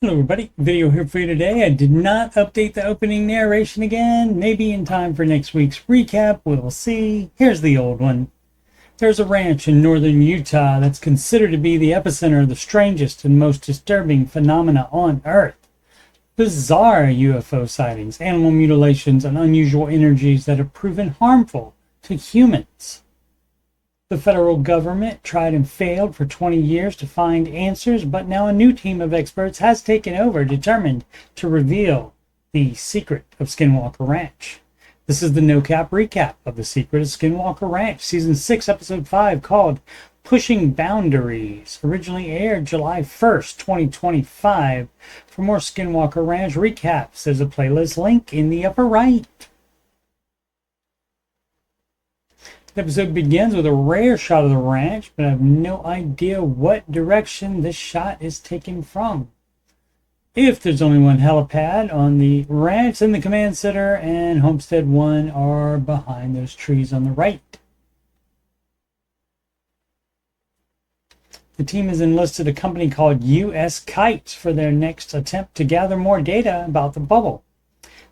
Hello everybody, video here for you today. I did not update the opening narration again, maybe in time for next week's recap, we'll see. Here's the old one. There's a ranch in northern Utah that's considered to be the epicenter of the strangest and most disturbing phenomena on Earth. Bizarre UFO sightings, animal mutilations, and unusual energies that have proven harmful to humans. The federal government tried and failed for 20 years to find answers, but now a new team of experts has taken over, determined to reveal the secret of Skinwalker Ranch. This is the no-cap recap of The Secret of Skinwalker Ranch, Season 6, Episode 5, called Pushing Boundaries. Originally aired July 1st, 2025. For more Skinwalker Ranch recaps, there's a playlist link in the upper right. The episode begins with a rare shot of the ranch, but I have no idea what direction this shot is taken from. If there's only one helipad on the ranch, then the command center and Homestead 1 are behind those trees on the right. The team has enlisted a company called US Kites for their next attempt to gather more data about the bubble.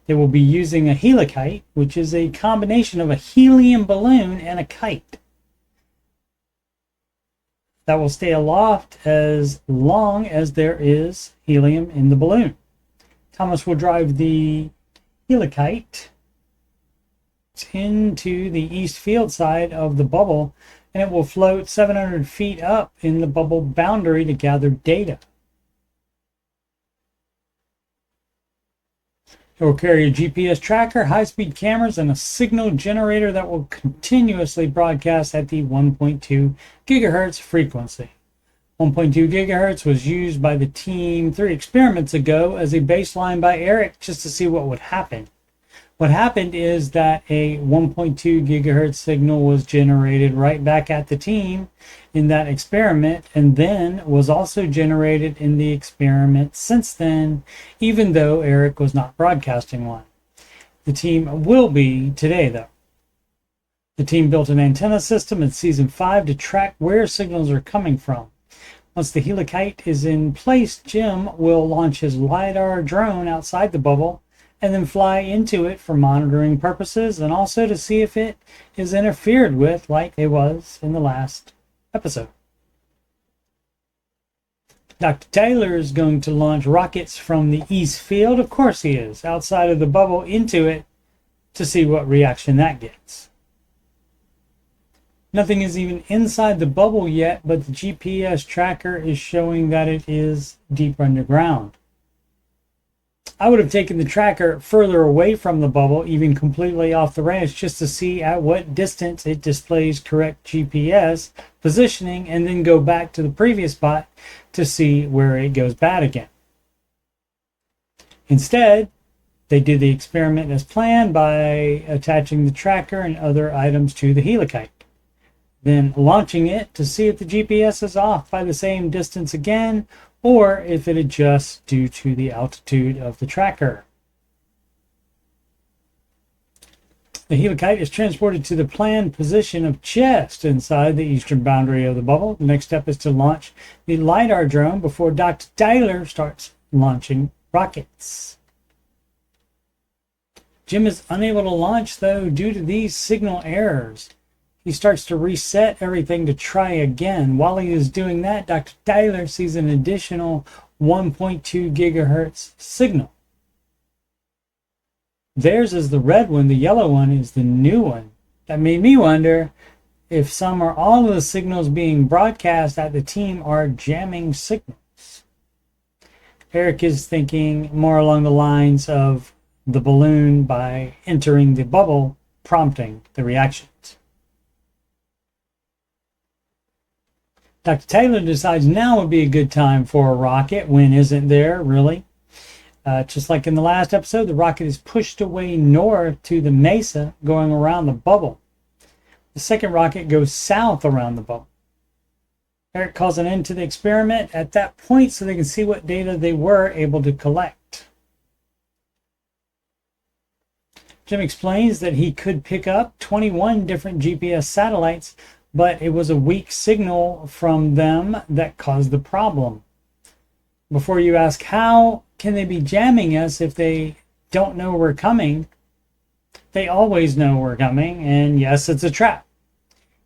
They will be using a helikite, which is a combination of a helium balloon and a kite that will stay aloft as long as there is helium in the balloon. Thomas will drive the helikite into the east field side of the bubble, and it will float 700 feet up in the bubble boundary to gather data. It will carry a GPS tracker, high-speed cameras, and a signal generator that will continuously broadcast at the 1.2 gigahertz frequency. 1.2 gigahertz was used by the team 3 experiments ago as a baseline by Eric just to see what would happen. What happened is that a 1.2 gigahertz signal was generated right back at the team in that experiment, and then was also generated in the experiment since then, even though Eric was not broadcasting one. The team will be today, though. The team built an antenna system in Season 5 to track where signals are coming from. Once the helikite is in place, Jim will launch his LiDAR drone outside the bubble and then fly into it for monitoring purposes and also to see if it is interfered with like it was in the last episode. Dr. Taylor is going to launch rockets from the east field, of course he is, outside of the bubble into it to see what reaction that gets. Nothing is even inside the bubble yet, but the GPS tracker is showing that it is deep underground. I would have taken the tracker further away from the bubble, even completely off the ranch, just to see at what distance it displays correct GPS positioning, and then go back to the previous spot to see where it goes bad again. Instead, they did the experiment as planned by attaching the tracker and other items to the helikite, then launching it to see if the GPS is off by the same distance again, or if it adjusts due to the altitude of the tracker. The helikite is transported to the planned position of just inside the eastern boundary of the bubble. The next step is to launch the LiDAR drone before Dr. Tyler starts launching rockets. Jim is unable to launch, though, due to these signal errors. He starts to reset everything to try again. While he is doing that, Dr. Tyler sees an additional 1.2 gigahertz signal. Theirs is the red one, the yellow one is the new one. That made me wonder if some or all of the signals being broadcast at the team are jamming signals. Eric is thinking more along the lines of the balloon by entering the bubble, prompting the reactions. Dr. Taylor decides now would be a good time for a rocket when isn't there, really. Just like in the last episode, the rocket is pushed away north to the mesa going around the bubble. The second rocket goes south around the bubble. Eric calls an end to the experiment at that point so they can see what data they were able to collect. Jim explains that he could pick up 21 different GPS satellites, but it was a weak signal from them that caused the problem. Before you ask, how can they be jamming us if they don't know we're coming? They always know we're coming, and yes, it's a trap.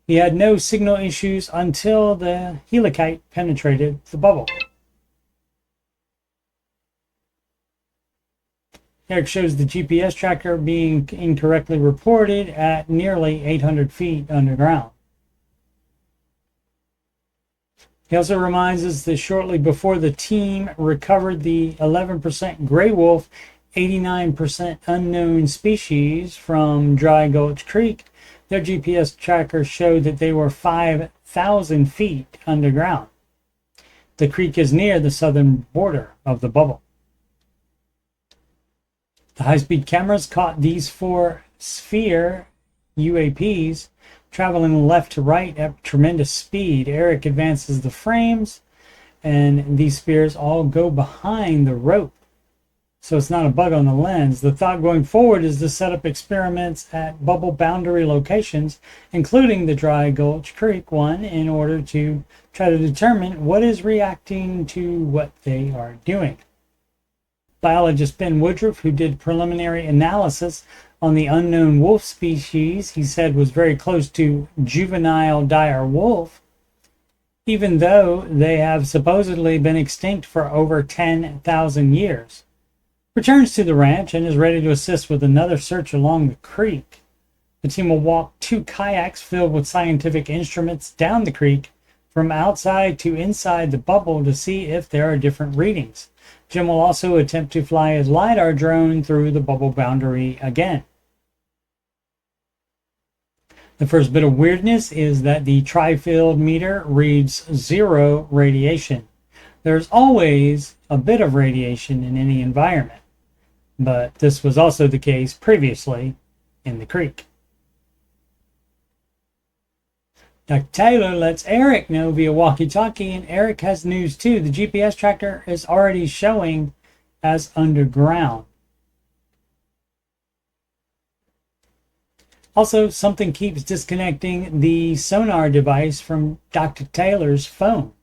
He had no signal issues until the helicite penetrated the bubble. Eric shows the GPS tracker being incorrectly reported at nearly 800 feet underground. He also reminds us that shortly before the team recovered the 11% gray wolf, 89% unknown species from Dry Gulch Creek, their GPS tracker showed that they were 5,000 feet underground. The creek is near the southern border of the bubble. The high-speed cameras caught these 4 sphere UAPs traveling left to right at tremendous speed. Eric advances the frames, and these spheres all go behind the rope. So it's not a bug on the lens. The thought going forward is to set up experiments at bubble boundary locations, including the Dry Gulch Creek one, in order to try to determine what is reacting to what they are doing. Biologist Ben Woodruff, who did preliminary analysis on the unknown wolf species he said was very close to juvenile dire wolf, even though they have supposedly been extinct for over 10,000 years, returns to the ranch and is ready to assist with another search along the creek. The team will walk 2 kayaks filled with scientific instruments down the creek from outside to inside the bubble to see if there are different readings. Jim will also attempt to fly his LiDAR drone through the bubble boundary again. The first bit of weirdness is that the tri-field meter reads 0 radiation. There's always a bit of radiation in any environment, but this was also the case previously in the creek. Dr. Taylor lets Eric know via walkie-talkie, and Eric has news too. The GPS tracker is already showing as underground. Also, something keeps disconnecting the sonar device from Dr. Taylor's phone.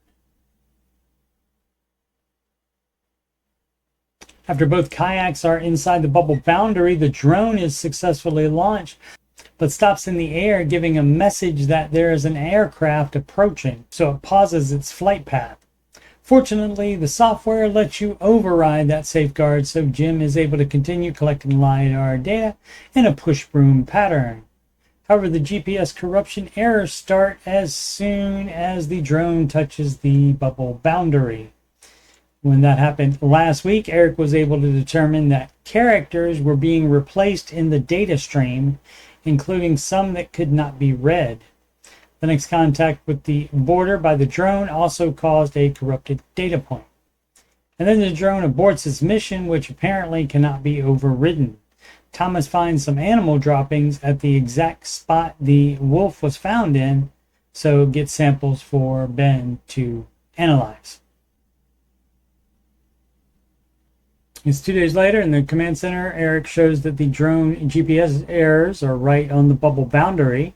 After both kayaks are inside the bubble boundary, the drone is successfully launched, but stops in the air, giving a message that there is an aircraft approaching, so it pauses its flight path. Fortunately, the software lets you override that safeguard, so Jim is able to continue collecting LiDAR data in a push broom pattern. However, the GPS corruption errors start as soon as the drone touches the bubble boundary. When that happened last week, Eric was able to determine that characters were being replaced in the data stream, including some that could not be read. The next contact with the border by the drone also caused a corrupted data point. And then the drone aborts its mission, which apparently cannot be overridden. Thomas finds some animal droppings at the exact spot the wolf was found in, so gets samples for Ben to analyze. It's 2 days later in the command center. Eric shows that the drone GPS errors are right on the bubble boundary.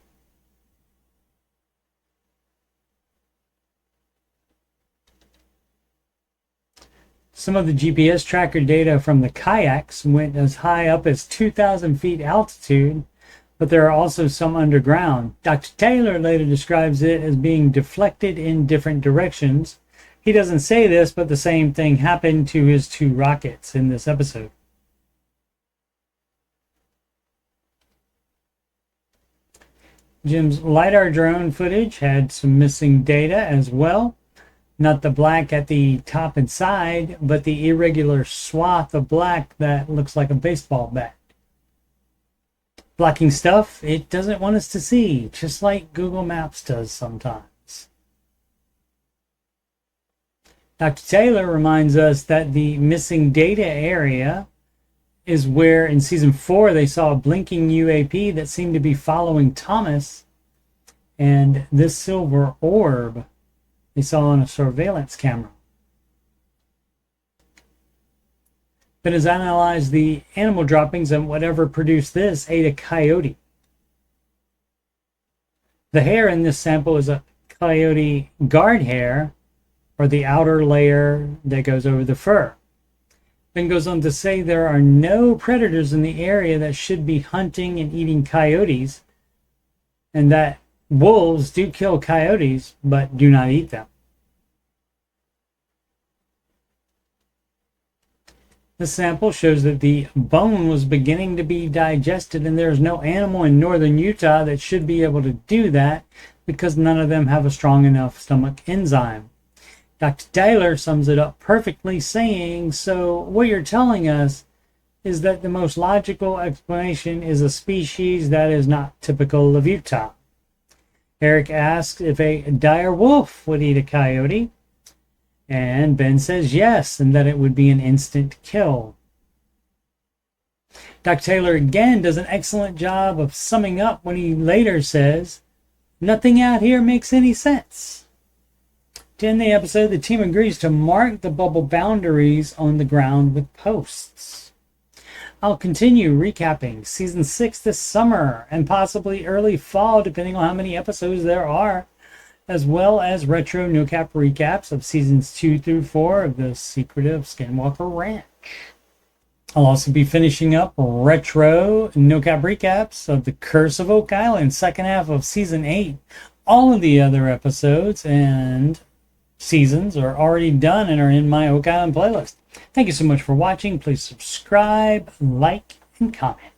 Some of the GPS tracker data from the kayaks went as high up as 2,000 feet altitude, but there are also some underground. Dr. Taylor later describes it as being deflected in different directions. He doesn't say this, but the same thing happened to his 2 rockets in this episode. Jim's LiDAR drone footage had some missing data as well. Not the black at the top and side, but the irregular swath of black that looks like a baseball bat. Blocking stuff it doesn't want us to see, just like Google Maps does sometimes. Dr. Taylor reminds us that the missing data area is where in season 4 they saw a blinking UAP that seemed to be following Thomas, and this silver orb they saw on a surveillance camera. Ben has analyzed the animal droppings, and whatever produced this ate a coyote. The hair in this sample is a coyote guard hair, or the outer layer that goes over the fur. Then goes on to say there are no predators in the area that should be hunting and eating coyotes, and that wolves do kill coyotes but do not eat them. The sample shows that the bone was beginning to be digested, and there is no animal in northern Utah that should be able to do that because none of them have a strong enough stomach enzyme. Dr. Taylor sums it up perfectly, saying, so what you're telling us is that the most logical explanation is a species that is not typical of Utah. Eric asks if a dire wolf would eat a coyote, and Ben says yes, and that it would be an instant kill. Dr. Taylor again does an excellent job of summing up when he later says, nothing out here makes any sense. To end the episode, the team agrees to mark the bubble boundaries on the ground with posts. I'll continue recapping Season 6 this summer and possibly early fall, depending on how many episodes there are, as well as retro no-cap recaps of Seasons 2 through 4 of The Secret of Skinwalker Ranch. I'll also be finishing up retro no-cap recaps of The Curse of Oak Island, second half of Season 8. All of the other episodes and seasons are already done and are in my Oak Island playlist. Thank you so much for watching. Please subscribe, like, and comment.